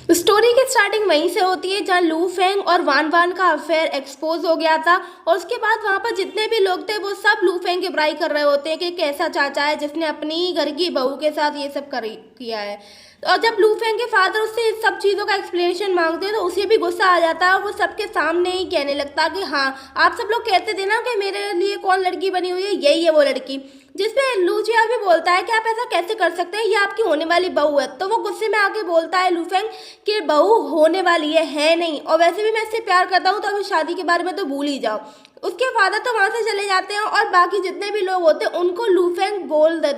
Story की starting वहीं से होती है जहाँ लू फेंग और वान वान का अफेयर एक्सपोज हो गया था। और उसके बाद वहाँ पर जितने भी लोग थे वो सब लू फेंग की बुराई कर रहे होते हैं कि कैसा चाचा है जिसने अपनी घर की बहू के साथ ये सब किया है। और जब लू फेंग के फादर उससे इस सब चीज़ों का एक्सप्लेनेशन मांगते हैं तो उसे भी गुस्सा आ जाता है और वो सबके सामने ही कहने लगता है कि हाँ, आप सब लोग कहते थे ना कि मेरे लिए कौन लड़की बनी हुई है, यही है वो लड़की। जिसपे लूचिया भी बोलता है कि आप ऐसा कैसे कर सकते हैं, ये आपकी होने वाली बहू है। तो वो गुस्से में आके बोलता है लूफेंग कि बहू होने वाली है नहीं, और वैसे भी मैं इससे प्यार करता हूँ तो अभी शादी के बारे में तो भूल ही जाओ। उसके फादर तो वहाँ से चले जाते हैं और बाकी जितने भी लोग होते हैं उनको लूफेंग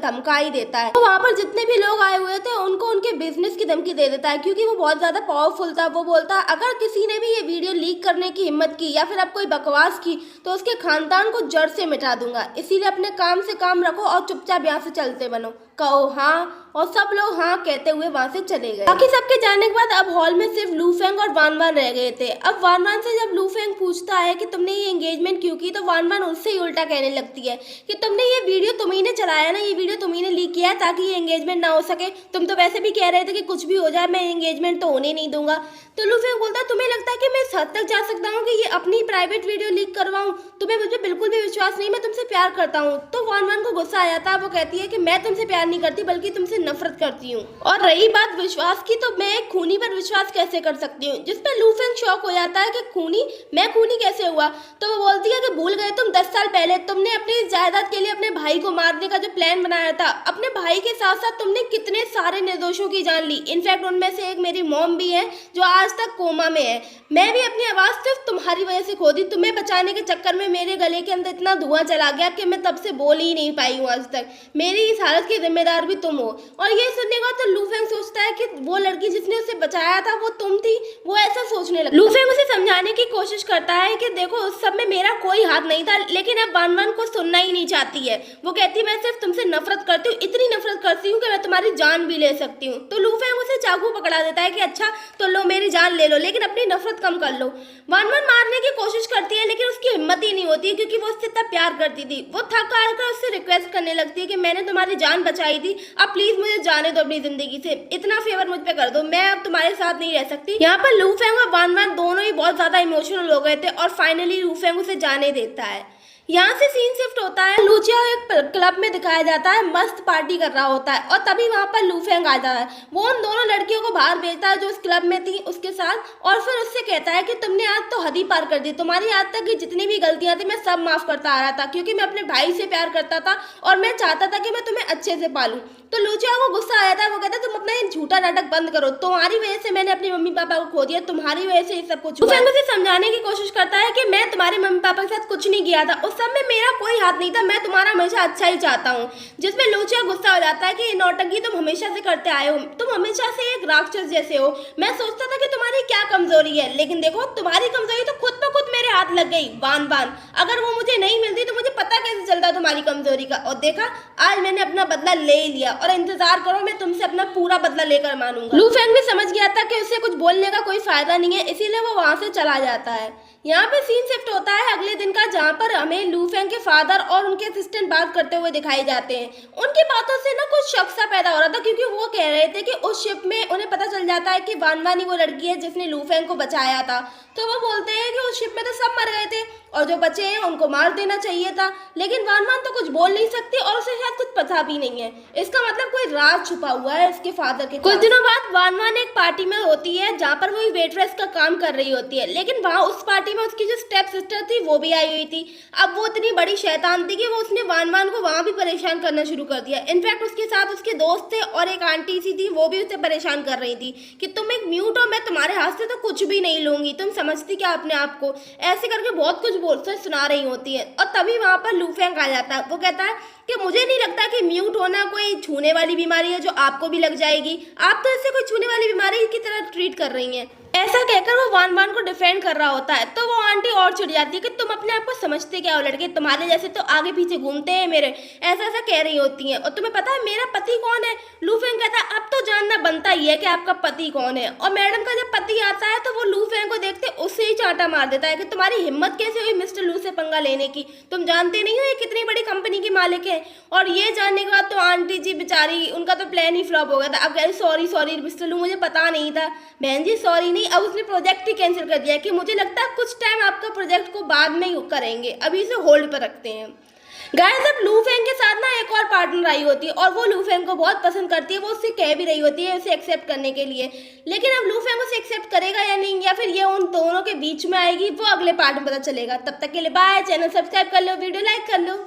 धमका ही देता है। तो वहाँ पर जितने भी लोग आए हुए थे उनको उनके बिजनेस की धमकी दे देता है क्योंकि वो बहुत ज़्यादा पावरफुल था। वो बोलता है अगर किसी ने भी ये वीडियो लीक करने की हिम्मत की या फिर अब कोई बकवास की तो उसके खानदान को जड़ से मिटा दूंगा, इसीलिए अपने काम से काम रखो और चुपचाप यहाँ से चलते बनो। कहो हाँ, और सब लोग हाँ कहते हुए वहां से चले गए। बाकी सबके जाने के बाद अब हॉल में सिर्फ लू फेंग और वान वान रह गए थे। अब वान वान से जब लू फेंग पूछता है कि तुमने ये एंगेजमेंट क्यों की, तो वान वान उससे ही उल्टा कहने लगती है कि तुमने ये वीडियो तुम्ही ने चलाया ना, ये वीडियो तुम्ही ने लीक किया है ताकि ये एंगेजमेंट ना हो सके। तुम तो वैसे भी कह रहे थे कि कुछ भी हो जाए मैं एंगेजमेंट तो होने नहीं दूंगा। तो लू फेंग बोलता है तुम्हें लगता है कि मैं इस हद तक जा सकता हूँ कि ये अपनी प्राइवेट वीडियो लीक करवाऊँ? तुम्हें मुझे बिल्कुल भी विश्वास नहीं, मैं तुमसे प्यार करता हूँ। तो वान वान को गुस्सा आ जाता है। वो कहती है कि मैं तुमसे प्यार नहीं करती बल्कि तुमसे नफरत करती हूँ, और रही बात विश्वास की तो मैं एक खूनी पर विश्वास कैसे कर सकती हूँ। जिसपे लू फेंग शॉक हो जाता है कि मैं खूनी कैसे हुआ। तो वो बोलती है कि भूल गए तुम 10 साल पहले तुमने अपनी जायदाद के लिए अपने भाई को मारने का जो प्लान बनाया था। अपने भाई के साथ साथ तुमने कितने सारे निर्दोषों की जान ली। इनफैक्ट उनमें से एक मेरी मॉम भी है जो आज तक कोमा में है। मैं भी अपनी आवाज सिर्फ तुम्हारी वजह से खो दी। तुम्हें बचाने के चक्कर में मेरे गले के अंदर इतना धुआं चला गया कि मैं तब से बोल ही नहीं पाई हूँ आज तक। मेरी इस हालत की जिम्मेदार भी तुम हो। और ये सुनने का तो लू फेंग सोचता है कि वो लड़की जिसने उसे बचाया था वो तुम थी। वो ऐसा सोचने लगा। लू फेंग उसे समझाने की कोशिश करता है कि देखो उस सब में मेरा कोई हाथ नहीं था, लेकिन अब वान वान को सुनना ही नहीं चाहती है। वो कहती है मैं सिर्फ तुमसे नफरत करती हूँ, इतनी नफरत करती हूँ कि मैं तुम्हारी जान भी ले सकती हूँ। तो लू फेंग उसे चाकू पकड़ा देता है कि अच्छा तो लो मेरी जान ले लो, लेकिन अपनी नफरत कम कर लो। वान वान मारने की कोशिश करती है लेकिन उसकी हिम्मत ही नहीं होती क्योंकि वो उससे इतना प्यार करती थी। वो थक हार कर उससे रिक्वेस्ट करने लगती है कि मैंने तुम्हारी जान बचाई थी, अब प्लीज मुझे जाने दो अपनी जिंदगी से, इतना फेवर मुझ पे कर दो, मैं अब तुम्हारे साथ नहीं रह सकती। यहाँ पर लू फेंग और वान वान दोनों ही बहुत ज्यादा इमोशनल हो गए थे और फाइनली लू फेंग उसे जाने देता है। यहाँ से सीन शिफ्ट होता है, लूचिया एक क्लब में दिखाया जाता है, मस्त पार्टी कर रहा होता है और तभी वहाँ पर लू फेंग आ जाता है। वो उन दोनों लड़कियों को बाहर भेजता है जो उस क्लब में थी उसके साथ, और फिर उससे कहता है कि तुमने आज तो हद ही पार कर दी, तुम्हारी आज तक की जितनी भी गलतियां थी मैं सब माफ करता आ रहा था क्योंकि मैं अपने भाई से प्यार करता था और मैं चाहता था कि मैं तुम्हें अच्छे से पालूं। तो लूचिया को गुस्सा आ जाता है। वो कहता है तुम अपना ये झूठा नाटक बंद करो, तुम्हारी वजह से मैंने अपने मम्मी पापा को खो दिया, तुम्हारी वजह से ये सब कुछ हुआ। उसे समझाने की कोशिश करता है कि मैं तुम्हारे मम्मी पापा के साथ कुछ नहीं किया था, उस सब में मेरा कोई हाथ नहीं था, मैं तुम्हारा हमेशा अच्छा ही चाहता हूँ। जिसमें लूचिया गुस्सा हो जाता है कि ये नौटंकी तुम हमेशा से करते आए हो, तुम हमेशा से एक राक्षस जैसे हो। मैं सोचता था कि तुम्हारी क्या कमजोरी है, लेकिन देखो तुम्हारी कमजोरी तो खुद ब खुद मेरे हाथ लग गई। वान वान अगर वो मुझे नहीं मिलती तो मुझे पता कैसे चलता तुम्हारी कमजोरी का, और देखा आज मैंने अपना बदला ले लिया और इंतजार करो मैं तुमसे अपना पूरा बदला लेकर मानूंगा। लू फेंग भी समझ गया था कि उसे कुछ बोलने का कोई फायदा नहीं है, इसीलिए वो वहां से चला जाता है। यहाँ पे सीन शिफ्ट होता है अगले दिन का, जहाँ पर हमें लू फेंग के फादर और उनके असिस्टेंट बात करते हुए दिखाई जाते हैं। उनकी बातों से ना कुछ शक सा पैदा हो रहा था क्योंकि वो कह रहे थे कि उस शिप में उन्हें पता चल जाता है कि वान वान ही वो लड़की है जिसने लू फेंग को बचाया था। तो वो बोलते हैं कि उस शिप में तो सब मर गए थे और जो बचे हैं उनको मार देना चाहिए था, लेकिन वान वान तो कुछ बोल नहीं सकती और उसे शायद कुछ पता भी नहीं है। इसका मतलब कोई राज छुपा हुआ है इसके फादर के। कुछ दिनों बाद वान वान एक पार्टी में होती है जहाँ पर वो वेटरेस का काम कर रही होती है, लेकिन वहाँ उस पार्टी में उसकी जो स्टेप सिस्टर थी वो भी आई हुई थी। अब वो इतनी बड़ी शैतान थी कि वो उसने वान वान को वहाँ भी परेशान करना शुरू कर दिया। इनफैक्ट उसके साथ उसके दोस्त थे और एक आंटी सी थी, वो भी उसे परेशान कर रही थी कि तुम एक म्यूट हो, मैं तुम्हारे हाथ से तो कुछ भी नहीं लूंगी, तुम समझती क्या अपने आप को, ऐसे करके बहुत कुछ बोलते सुना रही होती है। और तभी वहाँ पर लू फेंग आ जाता है। वो कहता है कि मुझे नहीं लगता कि म्यूट होना कोई छूने वाली बीमारी है जो आपको भी लग जाएगी, आप तो इसे कोई छूने वाली बीमारी की तरह ट्रीट कर रही हैं। ऐसा कहकर वो वान वान को डिफेंड कर रहा होता है, तो वो आंटी और चिढ़ जाती है कि तुम अपने आप को समझते क्या हो लड़के, तुम्हारे जैसे तो आगे पीछे घूमते हैं मेरे, ऐसा ऐसा कह रही होती हैं। और तुम्हें पता है मेरा पति कौन है? लू फेंग कहता है अब तो जानना बनता ही है कि आपका पति कौन है। और मैडम का जब पति आता है तो वो लू फेंग को देखते उससे ही चांटा मार देता है कि तुम्हारी हिम्मत कैसे हुई मिस्टर लू से पंगा लेने की, तुम जानते नहीं हो ये कितनी बड़ी कंपनी की मालिक है। और ये जानने के बाद तो आंटी जी बेचारी, उनका तो प्लान ही फ्लॉप हो गया था। अब कह रही सॉरी सॉरी मिस्टर लू, मुझे पता नहीं था। बहन जी सॉरी नहीं, अब उसने प्रोजेक्ट ही कैंसिल कर दिया कि मुझे लगता है कुछ टाइम आपका प्रोजेक्ट को बाद में ही करेंगे, अभी इसे होल्ड पर रखते हैं। गाइस अब लू फेंग के साथ ना एक और पार्टनर आई होती है और वो लू फेंग को बहुत पसंद करती है, वो उससे कह भी रही होती है उसे एक्सेप्ट करने के लिए। लेकिन अब लू फेंग उसे एक्सेप्ट करेगा या नहीं, या फिर ये उन दोनों के बीच में आएगी, वो अगले पार्ट में पता चलेगा। तब तक के लिए बाय, चैनल सब्सक्राइब कर लो, वीडियो लाइक कर लो।